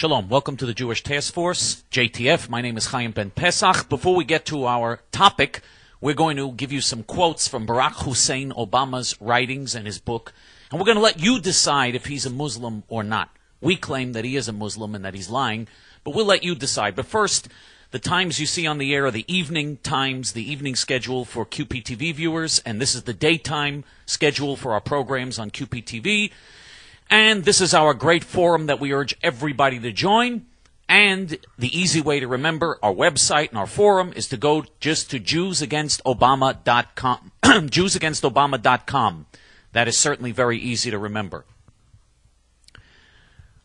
Shalom. Welcome to the Jewish Task Force, JTF. My name is Chaim Ben Pesach. Before we get to our topic, we're going to give you some quotes from Barack Hussein Obama's writings and his book, and we're going to let you decide if he's a Muslim or not. We claim that he is a Muslim and that he's lying, but we'll let you decide. But first, the times you see on the air are the evening times, the evening schedule for QPTV viewers, and this is the daytime schedule for our programs on QPTV. And this is our great forum that we urge everybody to join. And the easy way to remember our website and our forum is to go just to JewsAgainstObama.com. JewsAgainstObama.com. That is certainly very easy to remember.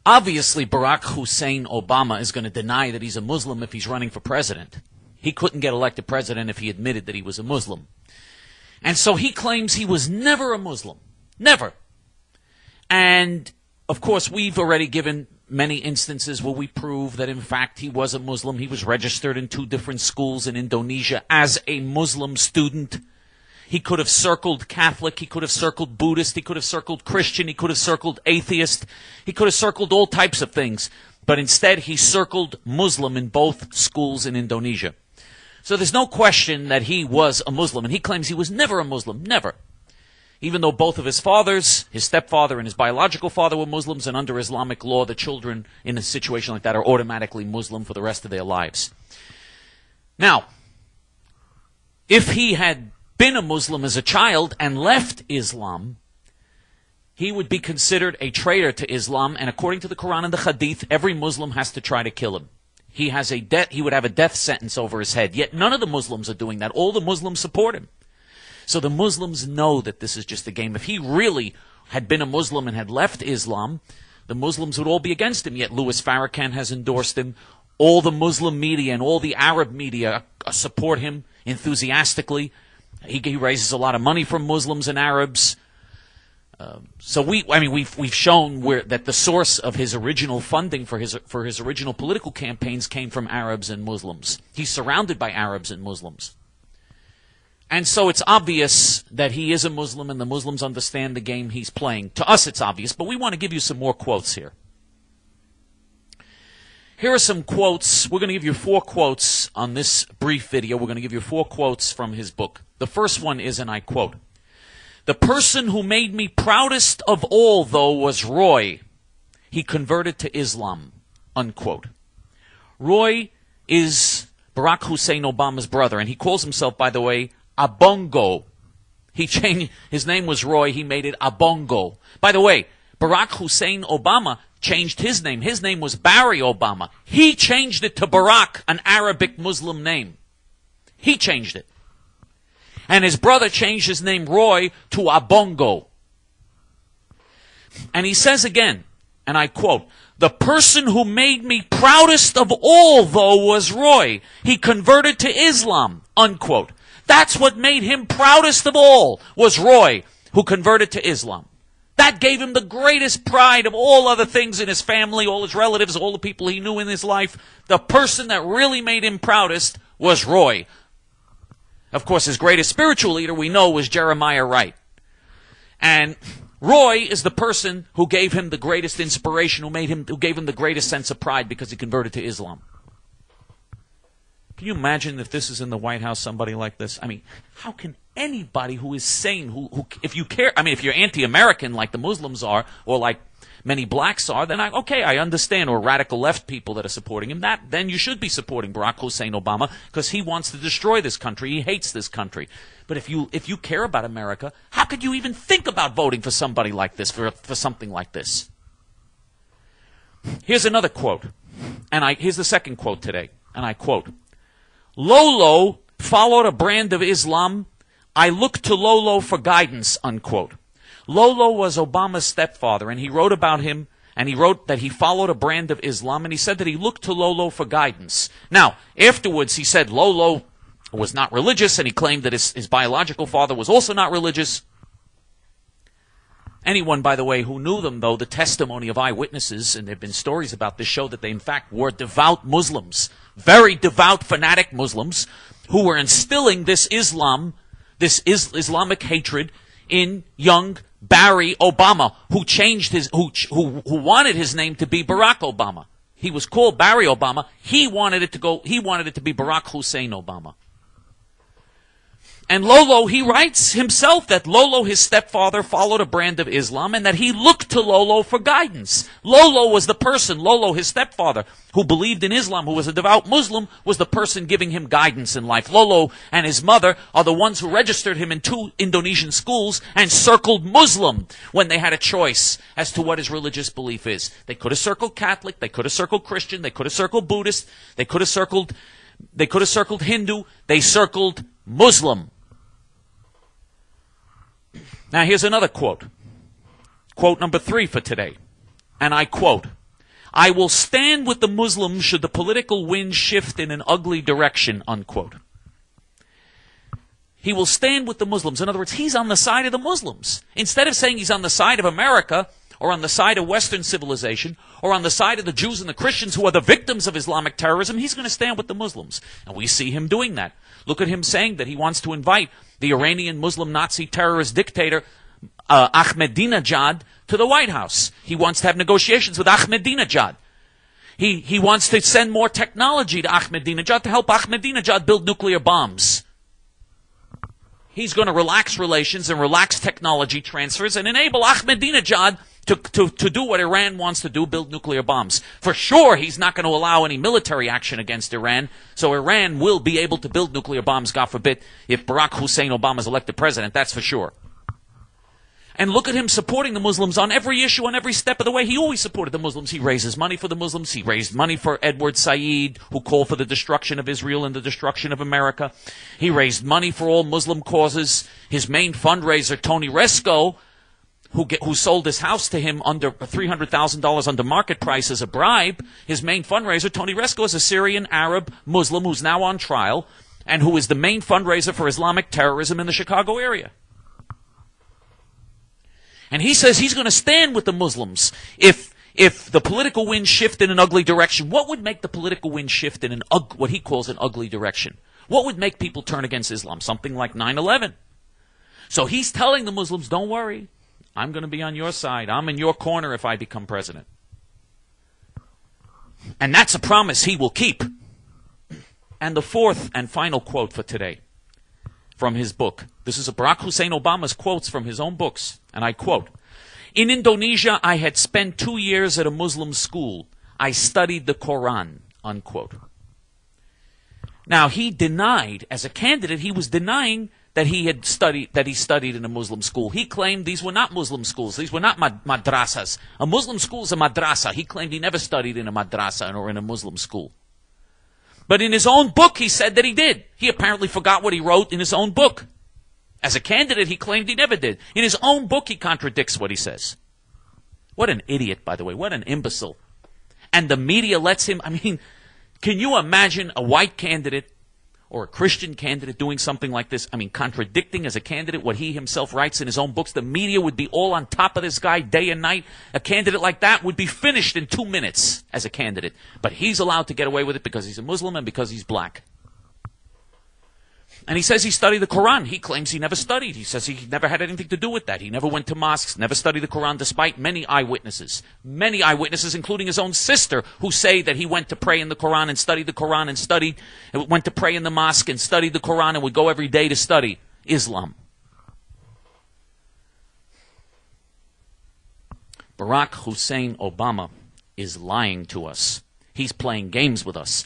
Obviously, Barack Hussein Obama is going to deny that he's a Muslim if he's running for president. He couldn't get elected president if he admitted that he was a Muslim. And so he claims he was never a Muslim. Never. And, of course, we've already given many instances where we prove that, in fact, he was a Muslim. He was registered in 2 different schools in Indonesia as a Muslim student. He could have circled Catholic. He could have circled Buddhist. He could have circled Christian. He could have circled atheist. He could have circled all types of things. But instead, he circled Muslim in both schools in Indonesia. So there's no question that he was a Muslim. And he claims he was never a Muslim. Never. Even though both of his fathers, his stepfather and his biological father were Muslims, and under Islamic law, the children in a situation like that are automatically Muslim for the rest of their lives. Now, if he had been a Muslim as a child and left Islam, he would be considered a traitor to Islam, and according to the Quran and the Hadith, every Muslim has to try to kill him. He would have a death sentence over his head, yet none of the Muslims are doing that. All the Muslims support him. So the Muslims know that this is just a game. If he really had been a Muslim and had left Islam, the Muslims would all be against him. Yet Louis Farrakhan has endorsed him. All the Muslim media and all the Arab media support him enthusiastically. He raises a lot of money from Muslims and Arabs. So we've shown that the source of his original funding for his original political campaigns came from Arabs and Muslims. He's surrounded by Arabs and Muslims. And so it's obvious that he is a Muslim and the Muslims understand the game he's playing. To us it's obvious, but we want to give you some more quotes here. Here are some quotes. We're going to give you 4 quotes on this brief video. We're going to give you 4 quotes from his book. The first one is, and I quote, "The person who made me proudest of all, though, was Roy. He converted to Islam," unquote. Roy is Barack Hussein Obama's brother, and he calls himself, by the way, Abongo. He changed, his name was Roy, he made it Abongo. By the way, Barack Hussein Obama changed his name. His name was Barry Obama. He changed it to Barack, an Arabic Muslim name. He changed it. And his brother changed his name Roy to Abongo. And he says again, and I quote, "The person who made me proudest of all, though, was Roy. He converted to Islam," unquote. That's what made him proudest of all, was Roy, who converted to Islam. That gave him the greatest pride of all other things in his family, all his relatives, all the people he knew in his life. The person that really made him proudest was Roy. Of course, his greatest spiritual leader we know was Jeremiah Wright. And Roy is the person who gave him the greatest inspiration, who gave him the greatest sense of pride because he converted to Islam. Can you imagine if this is in the White House, somebody like this? I mean, how can anybody who is sane, if you care, I mean, if you're anti-American like the Muslims are, or like many blacks are, then I understand, or radical left people that are supporting him, then you should be supporting Barack Hussein Obama, because he wants to destroy this country, he hates this country. But if you care about America, how could you even think about voting for somebody like this, for something like this? Here's another quote, and here's the second quote today, and I quote, "Lolo followed a brand of Islam. I look to Lolo for guidance," unquote. Lolo was Obama's stepfather, and he wrote about him, and he wrote that he followed a brand of Islam, and he said that he looked to Lolo for guidance. Now, afterwards he said Lolo was not religious, and he claimed that his biological father was also not religious. Anyone, by the way, who knew them, though, the testimony of eyewitnesses, and there have been stories about this, show that they, in fact, were devout Muslims, very devout, fanatic Muslims, who were instilling this Islam, this Islamic hatred in young Barry Obama, who changed who wanted his name to be Barack Obama. He was called Barry Obama. He wanted it to be Barack Hussein Obama. And Lolo, he writes himself that Lolo, his stepfather, followed a brand of Islam and that he looked to Lolo for guidance. Lolo was the person, Lolo, his stepfather, who believed in Islam, who was a devout Muslim, was the person giving him guidance in life. Lolo and his mother are the ones who registered him in 2 Indonesian schools and circled Muslim when they had a choice as to what his religious belief is. They could have circled Catholic, they could have circled Christian, they could have circled Buddhist, they could have circled Hindu, they circled Muslim. Now here's another quote. Quote number 3 for today. And I quote, "I will stand with the Muslims should the political wind shift in an ugly direction," unquote. He will stand with the Muslims. In other words, he's on the side of the Muslims. Instead of saying he's on the side of America, or on the side of Western civilization, or on the side of the Jews and the Christians who are the victims of Islamic terrorism, he's going to stand with the Muslims. And we see him doing that. Look at him saying that he wants to invite the Iranian Muslim Nazi terrorist dictator Ahmadinejad to the White House. He wants to have negotiations with Ahmadinejad. He wants to send more technology to Ahmadinejad to help Ahmadinejad build nuclear bombs. He's going to relax relations and relax technology transfers and enable Ahmadinejad to do what Iran wants to do, build nuclear bombs. For sure, he's not going to allow any military action against Iran, so Iran will be able to build nuclear bombs, God forbid, if Barack Hussein Obama is elected president, that's for sure. And look at him supporting the Muslims on every issue, on every step of the way. He always supported the Muslims. He raises money for the Muslims. He raised money for Edward Said, who called for the destruction of Israel and the destruction of America. He raised money for all Muslim causes. His main fundraiser, Tony Resco, who sold his house to him under $300,000 under market price as a bribe. His main fundraiser, Tony Resco, is a Syrian Arab Muslim who's now on trial and who is the main fundraiser for Islamic terrorism in the Chicago area. And he says he's going to stand with the Muslims if the political wind shift in an ugly direction. What would make the political wind shift in what he calls an ugly direction? What would make people turn against Islam? Something like 9/11. So he's telling the Muslims, don't worry. I'm going to be on your side. I'm in your corner if I become president. And that's a promise he will keep. And the 4th and final quote for today from his book. This is Barack Hussein Obama's quotes from his own books. And I quote, "In Indonesia, I had spent 2 years at a Muslim school. I studied the Quran," unquote. Now, he denied, as a candidate, he was denying that he studied in a Muslim school. He claimed these were not Muslim schools. These were not madrasas. A Muslim school is a madrasa. He claimed he never studied in a madrasa or in a Muslim school. But in his own book, he said that he did. He apparently forgot what he wrote in his own book. As a candidate, he claimed he never did. In his own book, he contradicts what he says. What an idiot, by the way. What an imbecile. And the media lets him, can you imagine a white candidate or a Christian candidate doing something like this? Contradicting as a candidate what he himself writes in his own books. The media would be all on top of this guy day and night. A candidate like that would be finished in 2 minutes as a candidate. But he's allowed to get away with it because he's a Muslim and because he's black. And he says he studied the Quran. He claims he never studied. He says he never had anything to do with that. He never went to mosques, never studied the Quran, despite many eyewitnesses, including his own sister, who say that he went to pray in the Quran and studied the Quran and went to pray in the mosque and studied the Quran and would go every day to study Islam. Barack Hussein Obama is lying to us. He's playing games with us.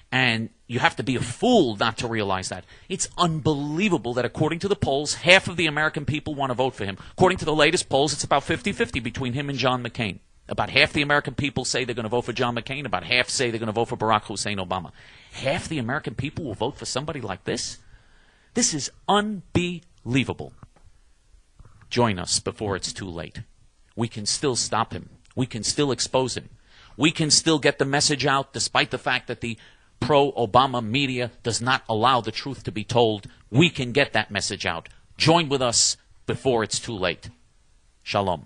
And you have to be a fool not to realize that. It's unbelievable that according to the polls, half of the American people want to vote for him. According to the latest polls, it's about 50-50 between him and John McCain. About half the American people say they're going to vote for John McCain. About half say they're going to vote for Barack Hussein Obama. Half the American people will vote for somebody like this? This is unbelievable. Join us before it's too late. We can still stop him. We can still expose him. We can still get the message out despite the fact that the pro-Obama media does not allow the truth to be told. We can get that message out. Join with us before it's too late. Shalom.